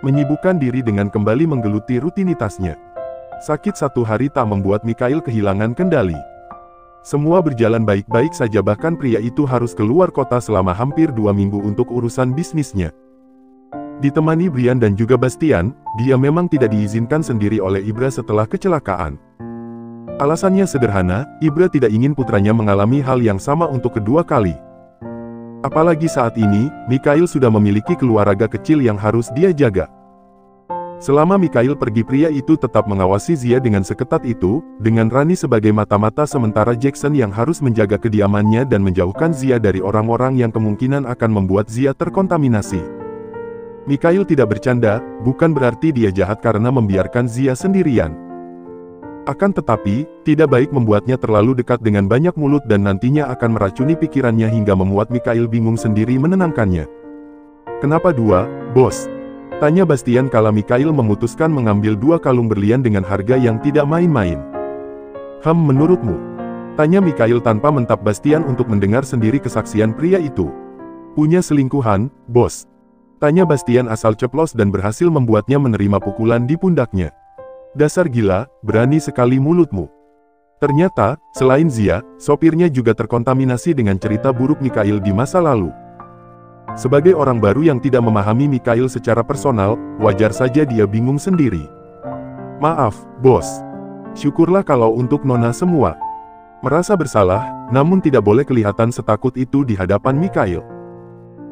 menyibukkan diri dengan kembali menggeluti rutinitasnya. Sakit satu hari tak membuat Mikhail kehilangan kendali. Semua berjalan baik-baik saja, bahkan pria itu harus keluar kota selama hampir 2 minggu untuk urusan bisnisnya. Ditemani Brian dan juga Bastian, dia memang tidak diizinkan sendiri oleh Ibra setelah kecelakaan. Alasannya sederhana, Ibra tidak ingin putranya mengalami hal yang sama untuk kedua kali. Apalagi saat ini, Mikhail sudah memiliki keluarga kecil yang harus dia jaga. Selama Mikhail pergi, pria itu tetap mengawasi Zia dengan seketat itu, dengan Rani sebagai mata-mata, sementara Jackson yang harus menjaga kediamannya dan menjauhkan Zia dari orang-orang yang kemungkinan akan membuat Zia terkontaminasi. Mikhail tidak bercanda, bukan berarti dia jahat karena membiarkan Zia sendirian. Akan tetapi, tidak baik membuatnya terlalu dekat dengan banyak mulut dan nantinya akan meracuni pikirannya hingga membuat Mikhail bingung sendiri menenangkannya. "Kenapa 2, bos?" tanya Bastian kala Mikhail memutuskan mengambil 2 kalung berlian dengan harga yang tidak main-main. Menurutmu?" tanya Mikhail tanpa mentap Bastian untuk mendengar sendiri kesaksian pria itu. "Punya selingkuhan, bos?" tanya Bastian asal ceplos dan berhasil membuatnya menerima pukulan di pundaknya. "Dasar gila, berani sekali mulutmu." Ternyata, selain Zia, sopirnya juga terkontaminasi dengan cerita buruk Mikhail di masa lalu. Sebagai orang baru yang tidak memahami Mikhail secara personal, wajar saja dia bingung sendiri. "Maaf, bos. Syukurlah kalau untuk Nona semua." Merasa bersalah, namun tidak boleh kelihatan setakut itu di hadapan Mikhail.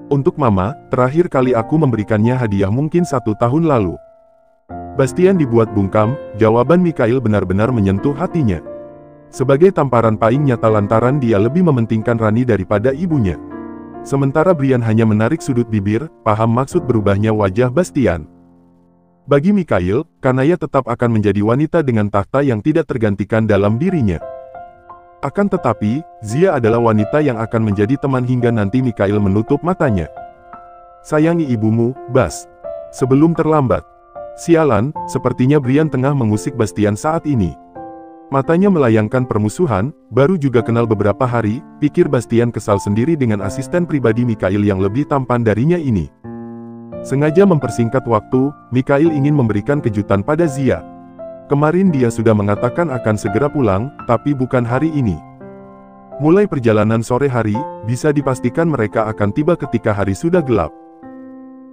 "Untuk Mama, terakhir kali aku memberikannya hadiah mungkin 1 tahun lalu." Bastian dibuat bungkam, jawaban Mikhail benar-benar menyentuh hatinya. Sebagai tamparan paling nyata lantaran dia lebih mementingkan Rani daripada ibunya. Sementara Brian hanya menarik sudut bibir, paham maksud berubahnya wajah Bastian. Bagi Mikhail, Kanaya tetap akan menjadi wanita dengan takhta yang tidak tergantikan dalam dirinya. Akan tetapi, Zia adalah wanita yang akan menjadi teman hingga nanti Mikhail menutup matanya. "Sayangi ibumu, Bas. Sebelum terlambat." Sialan, sepertinya Brian tengah mengusik Bastian saat ini. Matanya melayangkan permusuhan, baru juga kenal beberapa hari, pikir Bastian kesal sendiri dengan asisten pribadi Mikhail yang lebih tampan darinya ini. Sengaja mempersingkat waktu, Mikhail ingin memberikan kejutan pada Zia. Kemarin dia sudah mengatakan akan segera pulang, tapi bukan hari ini. Mulai perjalanan sore hari, bisa dipastikan mereka akan tiba ketika hari sudah gelap.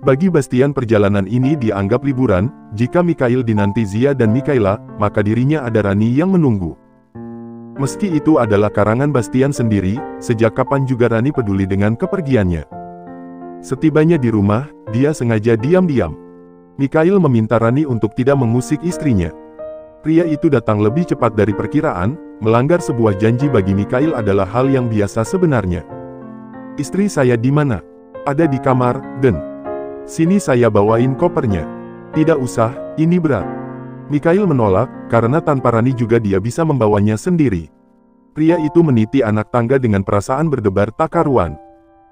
Bagi Bastian perjalanan ini dianggap liburan, jika Mikhail dinanti Zia dan Mikhaila, maka dirinya ada Rani yang menunggu. Meski itu adalah karangan Bastian sendiri, sejak kapan juga Rani peduli dengan kepergiannya. Setibanya di rumah, dia sengaja diam-diam. Mikhail meminta Rani untuk tidak mengusik istrinya. Pria itu datang lebih cepat dari perkiraan, melanggar sebuah janji bagi Mikhail adalah hal yang biasa sebenarnya. "Istri saya di mana?" "Ada di kamar, Den. Sini saya bawain kopernya." "Tidak usah, ini berat." Mikhail menolak, karena tanpa Rani juga dia bisa membawanya sendiri. Pria itu meniti anak tangga dengan perasaan berdebar tak karuan.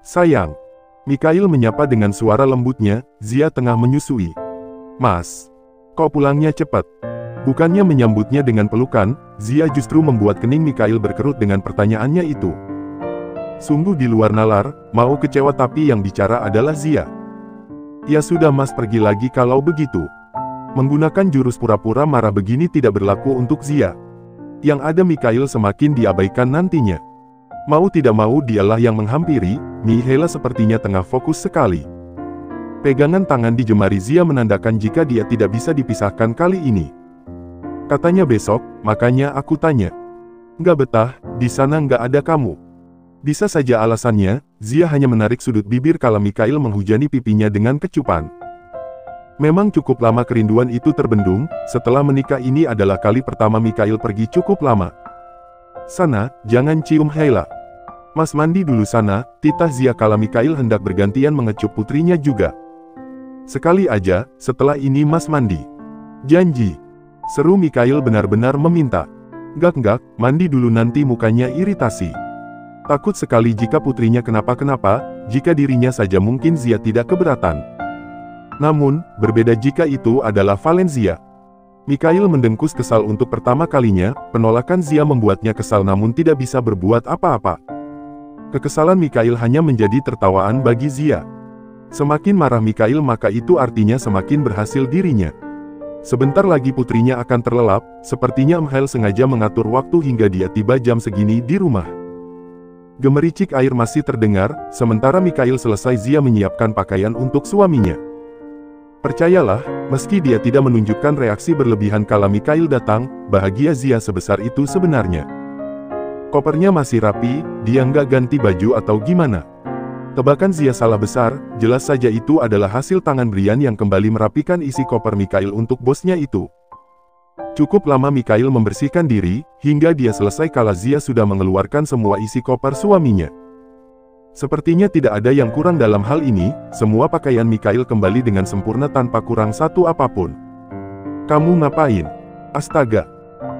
"Sayang." Mikhail menyapa dengan suara lembutnya, Zia tengah menyusui. "Mas, kok pulangnya cepat?" Bukannya menyambutnya dengan pelukan, Zia justru membuat kening Mikhail berkerut dengan pertanyaannya itu. Sungguh di luar nalar, mau kecewa tapi yang bicara adalah Zia. "Ya sudah Mas, pergi lagi kalau begitu." Menggunakan jurus pura-pura marah begini tidak berlaku untuk Zia. Yang ada Mikhail semakin diabaikan nantinya. Mau tidak mau dialah yang menghampiri, Mihaela sepertinya tengah fokus sekali. Pegangan tangan di jemari Zia menandakan jika dia tidak bisa dipisahkan kali ini. "Katanya besok, makanya aku tanya." "Nggak betah, di sana nggak ada kamu." Bisa saja alasannya, Zia hanya menarik sudut bibir kala Mikhail menghujani pipinya dengan kecupan. Memang cukup lama kerinduan itu terbendung, setelah menikah ini adalah kali pertama Mikhail pergi cukup lama. "Sana, jangan cium Haila. Mas mandi dulu sana," titah Zia kala Mikhail hendak bergantian mengecup putrinya juga. "Sekali aja, setelah ini Mas mandi." "Janji," seru Mikhail benar-benar meminta. "Gak, mandi dulu nanti mukanya iritasi." Takut sekali jika putrinya kenapa-kenapa, jika dirinya saja mungkin Zia tidak keberatan. Namun, berbeda jika itu adalah Valencia. Mikhail mendengkus kesal untuk pertama kalinya, penolakan Zia membuatnya kesal namun tidak bisa berbuat apa-apa. Kekesalan Mikhail hanya menjadi tertawaan bagi Zia. Semakin marah Mikhail maka itu artinya semakin berhasil dirinya. Sebentar lagi putrinya akan terlelap, sepertinya Mikhail sengaja mengatur waktu hingga dia tiba jam segini di rumah. Gemericik air masih terdengar, sementara Mikhail selesai Zia menyiapkan pakaian untuk suaminya. Percayalah, meski dia tidak menunjukkan reaksi berlebihan kala Mikhail datang, bahagia Zia sebesar itu sebenarnya. Kopernya masih rapi, dia nggak ganti baju atau gimana. Tebakan Zia salah besar, jelas saja itu adalah hasil tangan Brian yang kembali merapikan isi koper Mikhail untuk bosnya itu. Cukup lama Mikhail membersihkan diri, hingga dia selesai kala Zia sudah mengeluarkan semua isi koper suaminya. Sepertinya tidak ada yang kurang dalam hal ini, semua pakaian Mikhail kembali dengan sempurna tanpa kurang satu apapun. Kamu ngapain? Astaga!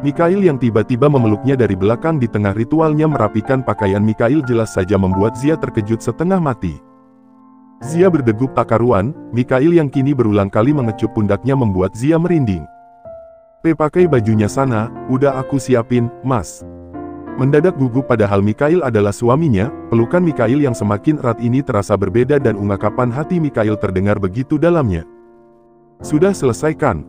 Mikhail yang tiba-tiba memeluknya dari belakang di tengah ritualnya merapikan pakaian Mikhail jelas saja membuat Zia terkejut setengah mati. Zia berdegup tak karuan, Mikhail yang kini berulang kali mengecup pundaknya membuat Zia merinding. Pakai bajunya sana, udah aku siapin, Mas. Mendadak gugup padahal Mikhail adalah suaminya, pelukan Mikhail yang semakin erat ini terasa berbeda dan ungkapan hati Mikhail terdengar begitu dalamnya. Sudah selesai kan?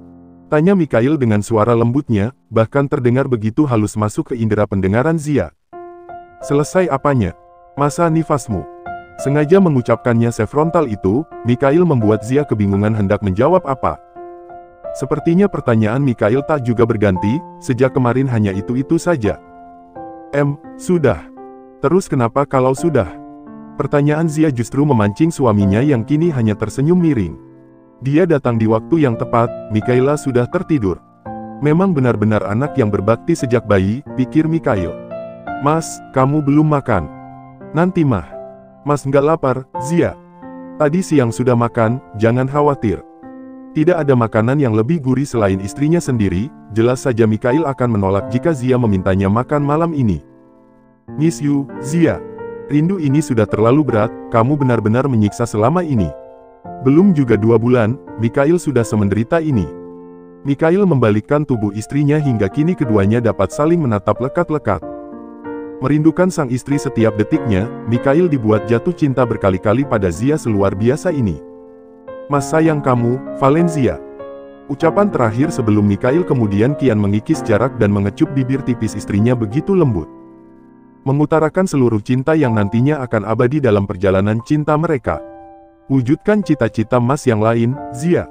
Tanya Mikhail dengan suara lembutnya, bahkan terdengar begitu halus masuk ke indera pendengaran Zia. Selesai apanya? Masa nifasmu? Sengaja mengucapkannya sefrontal itu, Mikhail membuat Zia kebingungan hendak menjawab apa. Sepertinya pertanyaan Mikhail tak juga berganti, sejak kemarin hanya itu-itu saja. Sudah. Terus kenapa kalau sudah? Pertanyaan Zia justru memancing suaminya yang kini hanya tersenyum miring. Dia datang di waktu yang tepat, Mikhaila sudah tertidur. Memang benar-benar anak yang berbakti sejak bayi, pikir Mikhail. Mas, kamu belum makan. Nanti mah. Mas nggak lapar, Zia. Tadi siang sudah makan, jangan khawatir. Tidak ada makanan yang lebih gurih selain istrinya sendiri, jelas saja Mikhail akan menolak jika Zia memintanya makan malam ini. Miss you, Zia. Rindu ini sudah terlalu berat, kamu benar-benar menyiksa selama ini. Belum juga 2 bulan, Mikhail sudah semenderita ini. Mikhail membalikkan tubuh istrinya hingga kini keduanya dapat saling menatap lekat-lekat. Merindukan sang istri setiap detiknya, Mikhail dibuat jatuh cinta berkali-kali pada Zia seluar biasa ini. Mas sayang kamu, Valencia. Ucapan terakhir sebelum Mikhail kemudian kian mengikis jarak dan mengecup bibir tipis istrinya begitu lembut. Mengutarakan seluruh cinta yang nantinya akan abadi dalam perjalanan cinta mereka. Wujudkan cita-cita Mas yang lain, Zia.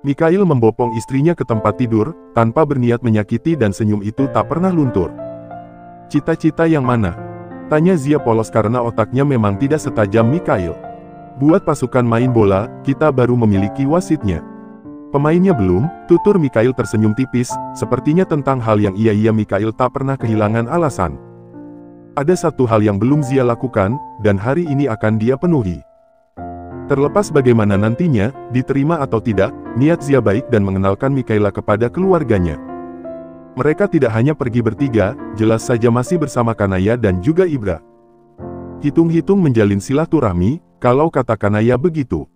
Mikhail membopong istrinya ke tempat tidur, tanpa berniat menyakiti dan senyum itu tak pernah luntur. Cita-cita yang mana? Tanya Zia polos karena otaknya memang tidak setajam Mikhail. Buat pasukan main bola, kita baru memiliki wasitnya. Pemainnya belum, tutur Mikhail tersenyum tipis, sepertinya tentang hal yang iya Mikhail tak pernah kehilangan alasan. Ada satu hal yang belum Zia lakukan, dan hari ini akan dia penuhi. Terlepas bagaimana nantinya, diterima atau tidak, niat Zia baik dan mengenalkan Mikhaila kepada keluarganya. Mereka tidak hanya pergi bertiga, jelas saja masih bersama Kanaya dan juga Ibra. Hitung-hitung menjalin silaturahmi, kalau kata Kanaya begitu.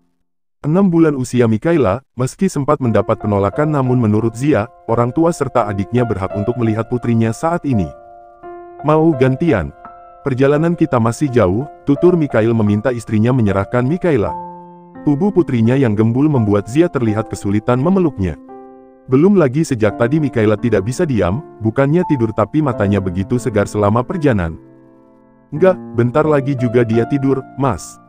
6 bulan usia Mikhaila, meski sempat mendapat penolakan namun menurut Zia, orang tua serta adiknya berhak untuk melihat putrinya saat ini. Mau gantian? Perjalanan kita masih jauh, tutur Mikhail meminta istrinya menyerahkan Mikhaila. Tubuh putrinya yang gembul membuat Zia terlihat kesulitan memeluknya. Belum lagi sejak tadi Mikhaila tidak bisa diam, bukannya tidur tapi matanya begitu segar selama perjalanan. Enggak, bentar lagi juga dia tidur, Mas.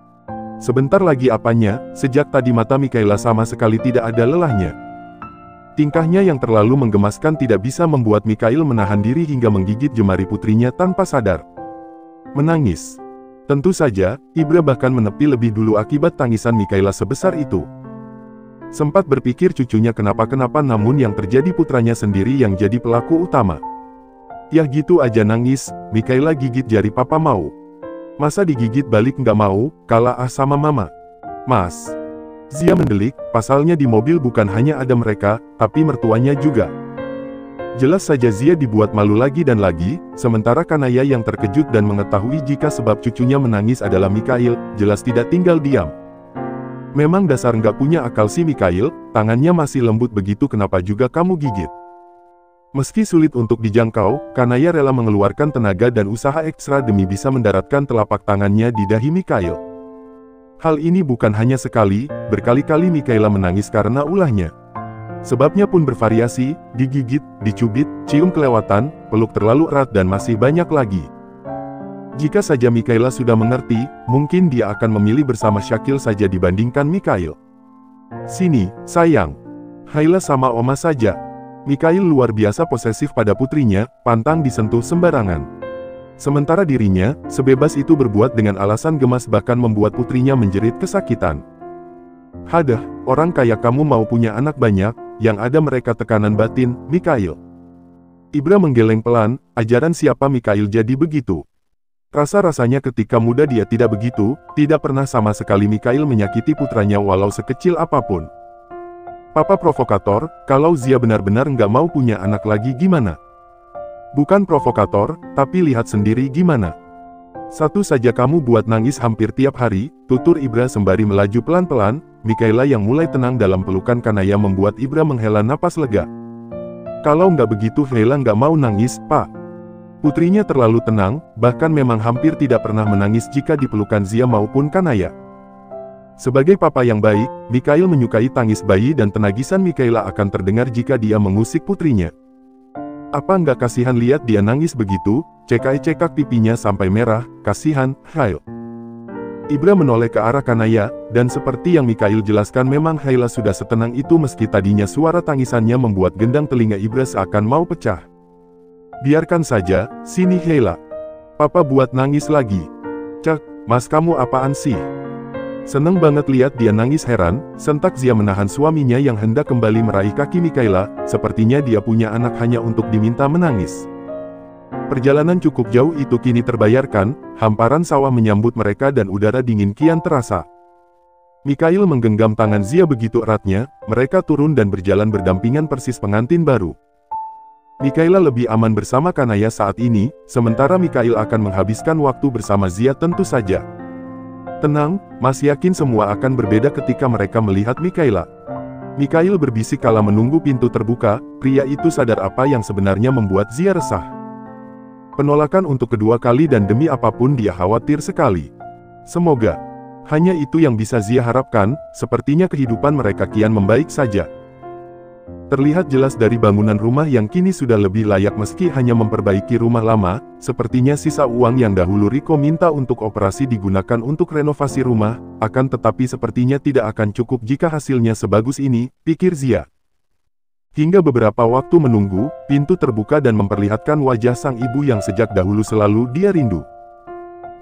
Sebentar lagi apanya, sejak tadi mata Mikhaila sama sekali tidak ada lelahnya. Tingkahnya yang terlalu menggemaskan tidak bisa membuat Mikhail menahan diri hingga menggigit jemari putrinya tanpa sadar. Menangis. Tentu saja, Ibra bahkan menepi lebih dulu akibat tangisan Mikhaila sebesar itu. Sempat berpikir cucunya kenapa-kenapa namun yang terjadi putranya sendiri yang jadi pelaku utama. Ya gitu aja nangis, Mikhaila gigit jari papa mau. Masa digigit balik nggak mau, kalah sama mama. Mas. Zia mendelik, pasalnya di mobil bukan hanya ada mereka, tapi mertuanya juga. Jelas saja Zia dibuat malu lagi dan lagi, sementara Kanaya yang terkejut dan mengetahui jika sebab cucunya menangis adalah Mikhail, jelas tidak tinggal diam. Memang dasar nggak punya akal si Mikhail, tangannya masih lembut begitu kenapa juga kamu gigit. Meski sulit untuk dijangkau, Kanaya rela mengeluarkan tenaga dan usaha ekstra demi bisa mendaratkan telapak tangannya di dahi Mikhail. Hal ini bukan hanya sekali, berkali-kali Mikaela menangis karena ulahnya. Sebabnya pun bervariasi, digigit, dicubit, cium kelewatan, peluk terlalu erat dan masih banyak lagi. Jika saja Mikaela sudah mengerti, mungkin dia akan memilih bersama Syakil saja dibandingkan Mikhail. Sini, sayang. Haila sama Oma saja. Mikhail luar biasa posesif pada putrinya, pantang disentuh sembarangan. Sementara dirinya, sebebas itu berbuat dengan alasan gemas bahkan membuat putrinya menjerit kesakitan. Hadah, orang kaya kamu mau punya anak banyak, yang ada mereka tekanan batin, Mikhail. Ibra menggeleng pelan, ajaran siapa Mikhail jadi begitu. Rasa-rasanya ketika muda dia tidak begitu, tidak pernah sama sekali Mikhail menyakiti putranya walau sekecil apapun. Papa provokator, kalau Zia benar-benar nggak mau punya anak lagi gimana? Bukan provokator, tapi lihat sendiri gimana. Satu saja kamu buat nangis hampir tiap hari, tutur Ibra sembari melaju pelan-pelan. Mikaela yang mulai tenang dalam pelukan Kanaya membuat Ibra menghela napas lega. Kalau nggak begitu Haila nggak mau nangis, Pak. Putrinya terlalu tenang, bahkan memang hampir tidak pernah menangis jika dipelukan Zia maupun Kanaya. Sebagai papa yang baik, Mikhail menyukai tangis bayi dan tenagisan Mikaela akan terdengar jika dia mengusik putrinya. Apa nggak kasihan lihat dia nangis begitu, cekak-cekak pipinya sampai merah, kasihan, Hail. Ibra menoleh ke arah Kanaya, dan seperti yang Mikhail jelaskan memang Haila sudah setenang itu meski tadinya suara tangisannya membuat gendang telinga Ibra seakan mau pecah. Biarkan saja, sini Haila. Papa buat nangis lagi. Cek, mas kamu apaan sih? Seneng banget lihat dia nangis heran, sentak Zia menahan suaminya yang hendak kembali meraih kaki Mikaela, sepertinya dia punya anak hanya untuk diminta menangis. Perjalanan cukup jauh itu kini terbayarkan, hamparan sawah menyambut mereka dan udara dingin kian terasa. Mikhail menggenggam tangan Zia begitu eratnya, mereka turun dan berjalan berdampingan persis pengantin baru. Mikaela lebih aman bersama Kanaya saat ini, sementara Mikhail akan menghabiskan waktu bersama Zia tentu saja. Tenang, Mas yakin semua akan berbeda ketika mereka melihat Mikaela. Mikhail berbisik kala menunggu pintu terbuka, pria itu sadar apa yang sebenarnya membuat Zia resah. Penolakan untuk kedua kali dan demi apapun dia khawatir sekali. Semoga hanya itu yang bisa Zia harapkan, sepertinya kehidupan mereka kian membaik saja. Terlihat jelas dari bangunan rumah yang kini sudah lebih layak meski hanya memperbaiki rumah lama, sepertinya sisa uang yang dahulu Riko minta untuk operasi digunakan untuk renovasi rumah, akan tetapi sepertinya tidak akan cukup jika hasilnya sebagus ini, pikir Zia. Hingga beberapa waktu menunggu, pintu terbuka dan memperlihatkan wajah sang ibu yang sejak dahulu selalu dia rindu.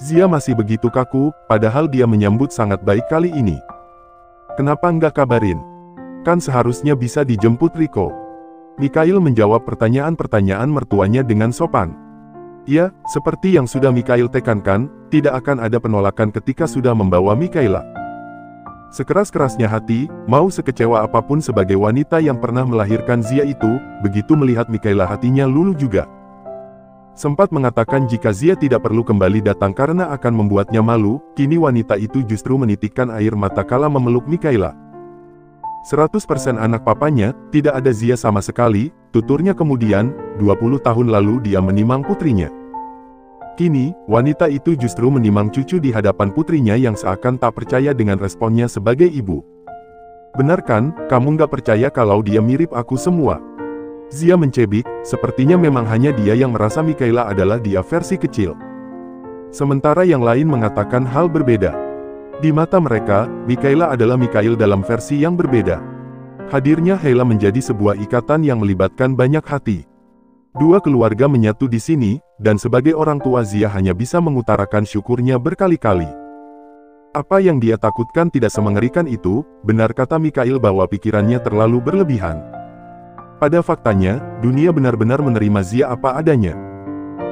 Zia masih begitu kaku, padahal dia menyambut sangat baik kali ini. Kenapa nggak kabarin? Kan seharusnya bisa dijemput Riko. Mikhail menjawab pertanyaan-pertanyaan mertuanya dengan sopan. Ya, seperti yang sudah Mikhail tekankan, tidak akan ada penolakan ketika sudah membawa Mikaela. Sekeras-kerasnya hati, mau sekecewa apapun sebagai wanita yang pernah melahirkan Zia itu, begitu melihat Mikaela hatinya luluh juga. Sempat mengatakan jika Zia tidak perlu kembali datang karena akan membuatnya malu, kini wanita itu justru menitikkan air mata kala memeluk Mikaela. 100% anak papanya, tidak ada Zia sama sekali, tuturnya kemudian, 20 tahun lalu dia menimang putrinya. Kini, wanita itu justru menimang cucu di hadapan putrinya yang seakan tak percaya dengan responnya sebagai ibu. Benar kan, kamu nggak percaya kalau dia mirip aku semua? Zia mencebik, sepertinya memang hanya dia yang merasa Mikaela adalah dia versi kecil. Sementara yang lain mengatakan hal berbeda. Di mata mereka, Mikaela adalah Mikhail dalam versi yang berbeda. Hadirnya Haila menjadi sebuah ikatan yang melibatkan banyak hati. Dua keluarga menyatu di sini, dan sebagai orang tua Zia hanya bisa mengutarakan syukurnya berkali-kali. Apa yang dia takutkan tidak semengerikan itu, benar kata Mikhail bahwa pikirannya terlalu berlebihan. Pada faktanya, dunia benar-benar menerima Zia apa adanya.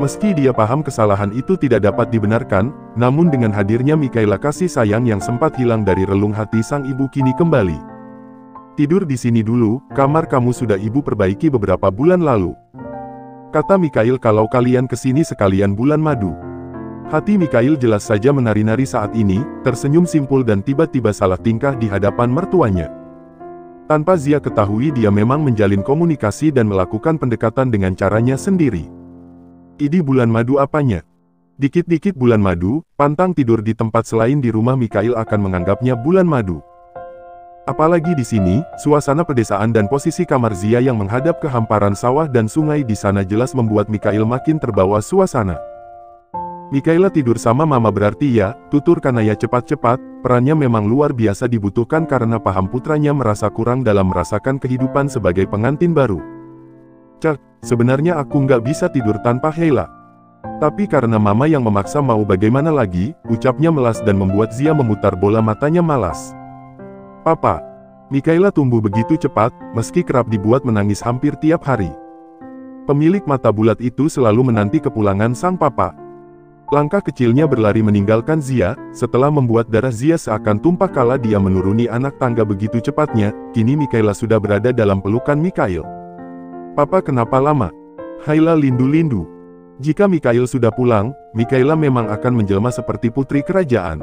Meski dia paham kesalahan itu tidak dapat dibenarkan, namun dengan hadirnya Mikaela kasih sayang yang sempat hilang dari relung hati sang ibu kini kembali. Tidur di sini dulu, kamar kamu sudah ibu perbaiki beberapa bulan lalu. Kata Mikhail kalau kalian kesini sekalian bulan madu. Hati Mikhail jelas saja menari-nari saat ini, tersenyum simpul dan tiba-tiba salah tingkah di hadapan mertuanya. Tanpa Zia ketahui dia memang menjalin komunikasi dan melakukan pendekatan dengan caranya sendiri. Ini bulan madu apanya? Dikit-dikit bulan madu, pantang tidur di tempat selain di rumah Mikhail akan menganggapnya bulan madu. Apalagi di sini, suasana pedesaan dan posisi kamar Zia yang menghadap ke hamparan sawah dan sungai di sana jelas membuat Mikhail makin terbawa suasana. Mikhaila tidur sama mama berarti ya, tutur Kanaya cepat-cepat, perannya memang luar biasa dibutuhkan karena paham putranya merasa kurang dalam merasakan kehidupan sebagai pengantin baru. Cak, sebenarnya aku nggak bisa tidur tanpa Heila. Tapi karena mama yang memaksa mau bagaimana lagi, ucapnya melas dan membuat Zia memutar bola matanya malas. Papa. Mikhaila tumbuh begitu cepat, meski kerap dibuat menangis hampir tiap hari. Pemilik mata bulat itu selalu menanti kepulangan sang papa. Langkah kecilnya berlari meninggalkan Zia, setelah membuat darah Zia seakan tumpah kala dia menuruni anak tangga begitu cepatnya, kini Mikhaila sudah berada dalam pelukan Mikhail. Papa kenapa lama? Haila lindu-lindu. Jika Mikhail sudah pulang, Mikhaila memang akan menjelma seperti putri kerajaan.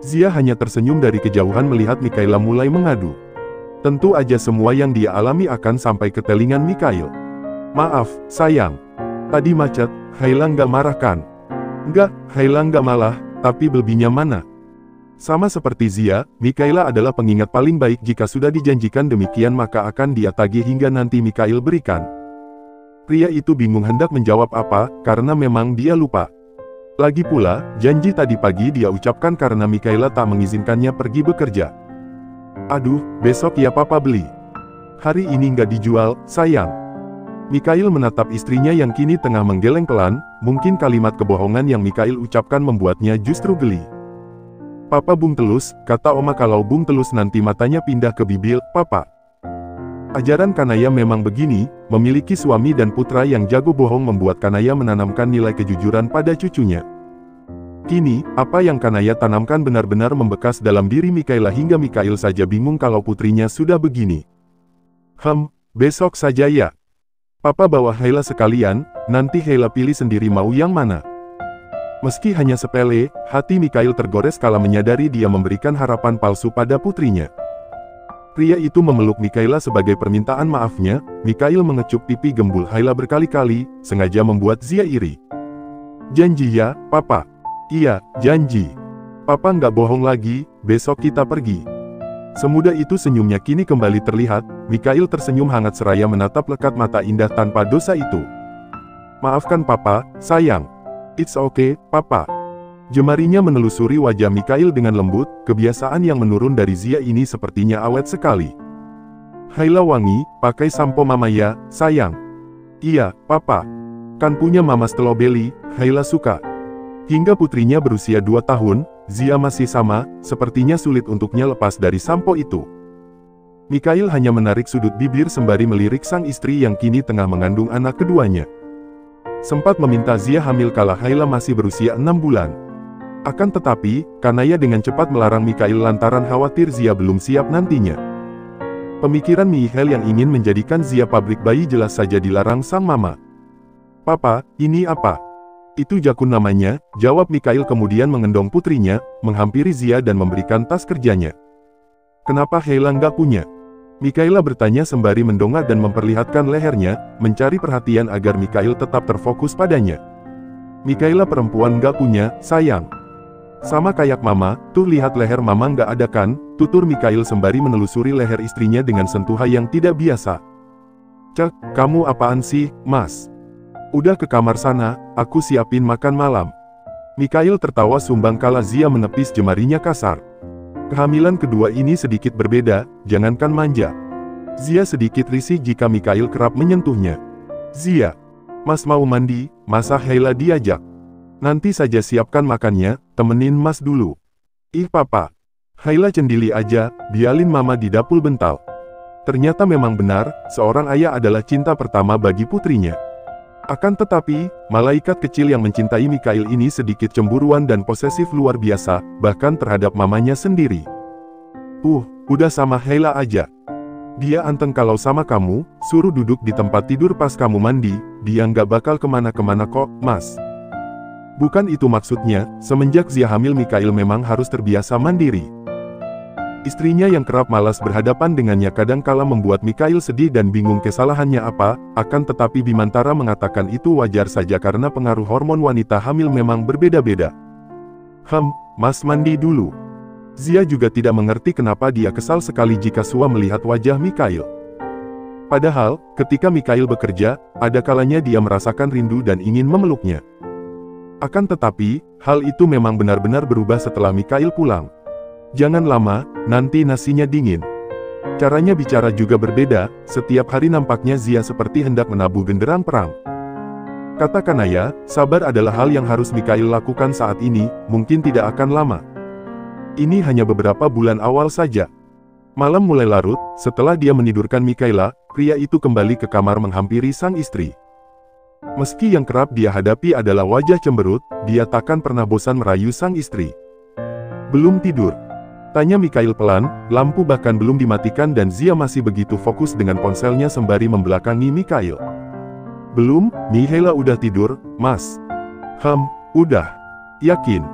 Zia hanya tersenyum dari kejauhan melihat Mikhaila mulai mengadu. Tentu aja semua yang dia alami akan sampai ke telingan Mikhail. Maaf, sayang. Tadi macet, Haila nggak marah kan? Nggak, Haila nggak malah, tapi belbinya mana? Sama seperti Zia, Mikhaila adalah pengingat paling baik jika sudah dijanjikan demikian maka akan dia tagih hingga nanti Mikhail berikan. Pria itu bingung hendak menjawab apa, karena memang dia lupa. Lagi pula, janji tadi pagi dia ucapkan karena Mikhaila tak mengizinkannya pergi bekerja. Aduh, besok ya papa beli. Hari ini nggak dijual, sayang. Mikhail menatap istrinya yang kini tengah menggeleng pelan, mungkin kalimat kebohongan yang Mikhail ucapkan membuatnya justru geli. Papa Bung Telus, kata Oma kalau Bung Telus nanti matanya pindah ke bibir, papa. Ajaran Kanaya memang begini, memiliki suami dan putra yang jago bohong membuat Kanaya menanamkan nilai kejujuran pada cucunya. Kini, apa yang Kanaya tanamkan benar-benar membekas dalam diri Mikhaila hingga Mikhail saja bingung kalau putrinya sudah begini. Besok saja ya. Papa bawa Haila sekalian, nanti Haila pilih sendiri mau yang mana. Meski hanya sepele, hati Mikhail tergores kala menyadari dia memberikan harapan palsu pada putrinya. Pria itu memeluk Mikhaila sebagai permintaan maafnya. Mikhail mengecup pipi gembul Haila berkali-kali, sengaja membuat Zia iri. Janji ya, papa. Iya, janji. Papa nggak bohong lagi, besok kita pergi. Semudah itu senyumnya kini kembali terlihat. Mikhail tersenyum hangat seraya menatap lekat mata indah tanpa dosa itu. Maafkan papa, sayang. It's okay, papa. Jemarinya menelusuri wajah Mikhail dengan lembut, kebiasaan yang menurun dari Zia ini sepertinya awet sekali. Haila wangi, pakai sampo mama ya, sayang. Iya, papa. Kan punya mama Strobeli, Haila suka. Hingga putrinya berusia 2 tahun, Zia masih sama, sepertinya sulit untuknya lepas dari sampo itu. Mikhail hanya menarik sudut bibir sembari melirik sang istri yang kini tengah mengandung anak keduanya. Sempat meminta Zia hamil kala Haila masih berusia 6 bulan. Akan tetapi, Kanaya dengan cepat melarang Mikhail lantaran khawatir Zia belum siap nantinya. Pemikiran Mikhail yang ingin menjadikan Zia pabrik bayi jelas saja dilarang sang mama. Papa, ini apa? Itu Jakun namanya, jawab Mikhail kemudian mengendong putrinya, menghampiri Zia dan memberikan tas kerjanya. Kenapa Haila nggak punya? Mikhaila bertanya sembari mendongak dan memperlihatkan lehernya, mencari perhatian agar Mikhail tetap terfokus padanya. Mikhaila perempuan nggak punya, sayang. Sama kayak mama, tuh lihat leher mama nggak ada kan, tutur Mikhail sembari menelusuri leher istrinya dengan sentuhan yang tidak biasa. Cek, kamu apaan sih, mas? Udah ke kamar sana, aku siapin makan malam. Mikhail tertawa sumbang kala Zia menepis jemarinya kasar. Kehamilan kedua ini sedikit berbeda, jangankan manja. Zia sedikit risih jika Mikhail kerap menyentuhnya. Zia, mas mau mandi, masa Haila diajak? Nanti saja siapkan makannya, temenin mas dulu. Ih papa. Haila cendili aja, bialin mama di dapur bental. Ternyata memang benar, seorang ayah adalah cinta pertama bagi putrinya. Akan tetapi, malaikat kecil yang mencintai Mikhail ini sedikit cemburuan dan posesif luar biasa, bahkan terhadap mamanya sendiri. Udah sama Haila aja. Dia anteng kalau sama kamu, suruh duduk di tempat tidur pas kamu mandi, dia nggak bakal kemana-kemana kok, mas. Bukan itu maksudnya, semenjak Zia hamil Mikhail memang harus terbiasa mandiri. Istrinya yang kerap malas berhadapan dengannya kadangkala membuat Mikhail sedih dan bingung kesalahannya apa, akan tetapi Bimantara mengatakan itu wajar saja karena pengaruh hormon wanita hamil memang berbeda-beda. Mas mandi dulu. Zia juga tidak mengerti kenapa dia kesal sekali jika Sua melihat wajah Mikhail. Padahal, ketika Mikhail bekerja, ada kalanya dia merasakan rindu dan ingin memeluknya. Akan tetapi, hal itu memang benar-benar berubah setelah Mikhail pulang. Jangan lama, nanti nasinya dingin. Caranya bicara juga berbeda, setiap hari nampaknya Zia seperti hendak menabuh genderang perang. Katakan Ayah, sabar adalah hal yang harus Mikhail lakukan saat ini, mungkin tidak akan lama. Ini hanya beberapa bulan awal saja. Malam mulai larut, setelah dia menidurkan Mikhaila, pria itu kembali ke kamar menghampiri sang istri. Meski yang kerap dia hadapi adalah wajah cemberut, dia takkan pernah bosan merayu sang istri. Belum tidur? Tanya Mikhail pelan, lampu bahkan belum dimatikan dan Zia masih begitu fokus dengan ponselnya sembari membelakangi Mikhail. Belum, Mikhaila udah tidur, Mas. Udah. Yakin?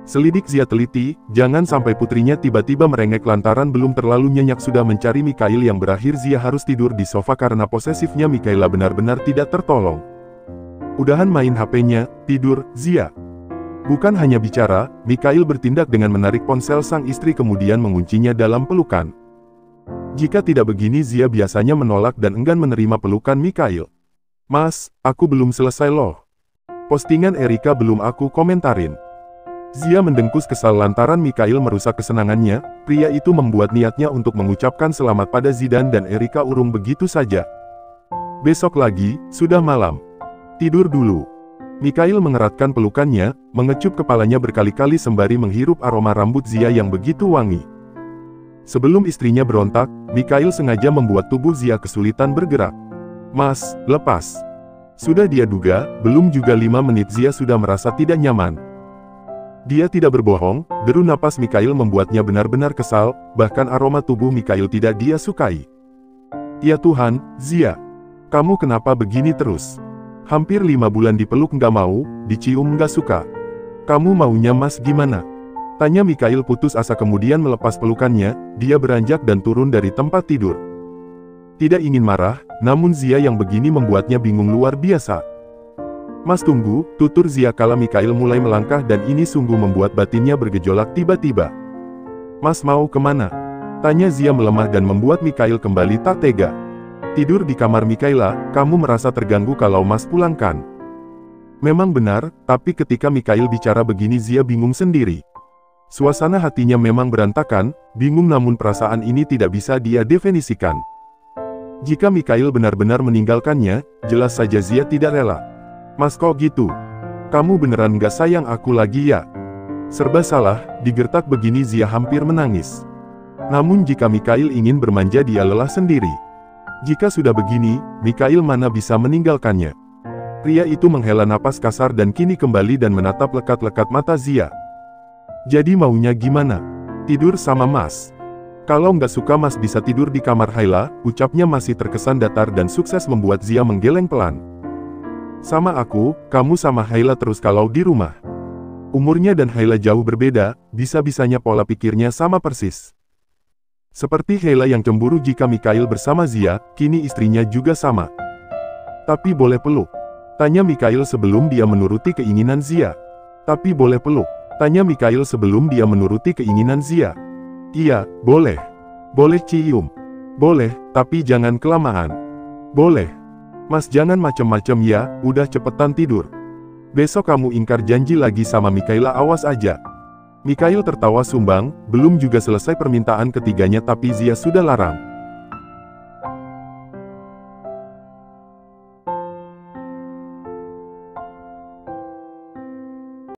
Selidik Zia teliti, jangan sampai putrinya tiba-tiba merengek lantaran belum terlalu nyenyak sudah mencari Mikhail yang berakhir Zia harus tidur di sofa karena posesifnya Mikhaila benar-benar tidak tertolong. Udahan main HP-nya, tidur, Zia. Bukan hanya bicara, Mikhail bertindak dengan menarik ponsel sang istri kemudian menguncinya dalam pelukan. Jika tidak begini Zia biasanya menolak dan enggan menerima pelukan Mikhail. Mas, aku belum selesai loh. Postingan Erika belum aku komentarin. Zia mendengkus kesal lantaran Mikhail merusak kesenangannya, pria itu membuat niatnya untuk mengucapkan selamat pada Zidan dan Erika urung begitu saja. Besok lagi, sudah malam. Tidur dulu. Mikhail mengeratkan pelukannya, mengecup kepalanya berkali-kali sembari menghirup aroma rambut Zia yang begitu wangi. Sebelum istrinya berontak, Mikhail sengaja membuat tubuh Zia kesulitan bergerak. Mas, lepas. Sudah dia duga, belum juga 5 menit Zia sudah merasa tidak nyaman. Dia tidak berbohong, deru napas Mikhail membuatnya benar-benar kesal, bahkan aroma tubuh Mikhail tidak dia sukai. Ya Tuhan, Zia. Kamu kenapa begini terus? Hampir 5 bulan dipeluk nggak mau, dicium nggak suka. Kamu maunya Mas gimana? Tanya Mikhail putus asa kemudian melepas pelukannya, dia beranjak dan turun dari tempat tidur. Tidak ingin marah, namun Zia yang begini membuatnya bingung luar biasa. Mas tunggu, tutur Zia kala Mikhail mulai melangkah dan ini sungguh membuat batinnya bergejolak tiba-tiba. Mas mau kemana? Tanya Zia melemah dan membuat Mikhail kembali tak tega. Tidur di kamar Mikhaila, kamu merasa terganggu kalau Mas pulangkan. Memang benar, tapi ketika Mikhail bicara begini Zia bingung sendiri. Suasana hatinya memang berantakan, bingung namun perasaan ini tidak bisa dia definisikan. Jika Mikhail benar-benar meninggalkannya, jelas saja Zia tidak rela. Mas kok gitu? Kamu beneran gak sayang aku lagi ya? Serba salah, digertak begini Zia hampir menangis. Namun jika Mikhail ingin bermanja dia lelah sendiri. Jika sudah begini, Mikhail mana bisa meninggalkannya. Pria itu menghela napas kasar dan kini kembali dan menatap lekat-lekat mata Zia. Jadi maunya gimana? Tidur sama Mas? Kalau nggak suka Mas bisa tidur di kamar Haila, ucapnya masih terkesan datar dan sukses membuat Zia menggeleng pelan. Sama aku, kamu sama Haila terus kalau di rumah. Umurnya dan Haila jauh berbeda, bisa-bisanya pola pikirnya sama persis. Seperti Haila yang cemburu jika Mikhail bersama Zia, kini istrinya juga sama. Tapi boleh peluk? Tanya Mikhail sebelum dia menuruti keinginan Zia. Tapi boleh peluk? Tanya Mikhail sebelum dia menuruti keinginan Zia. Iya, boleh. Boleh cium. Boleh, tapi jangan kelamaan. Boleh. Mas jangan macem-macem ya, udah cepetan tidur. Besok kamu ingkar janji lagi sama Mikhaila awas aja. Mikhail tertawa sumbang, belum juga selesai permintaan ketiganya tapi Zia sudah larang.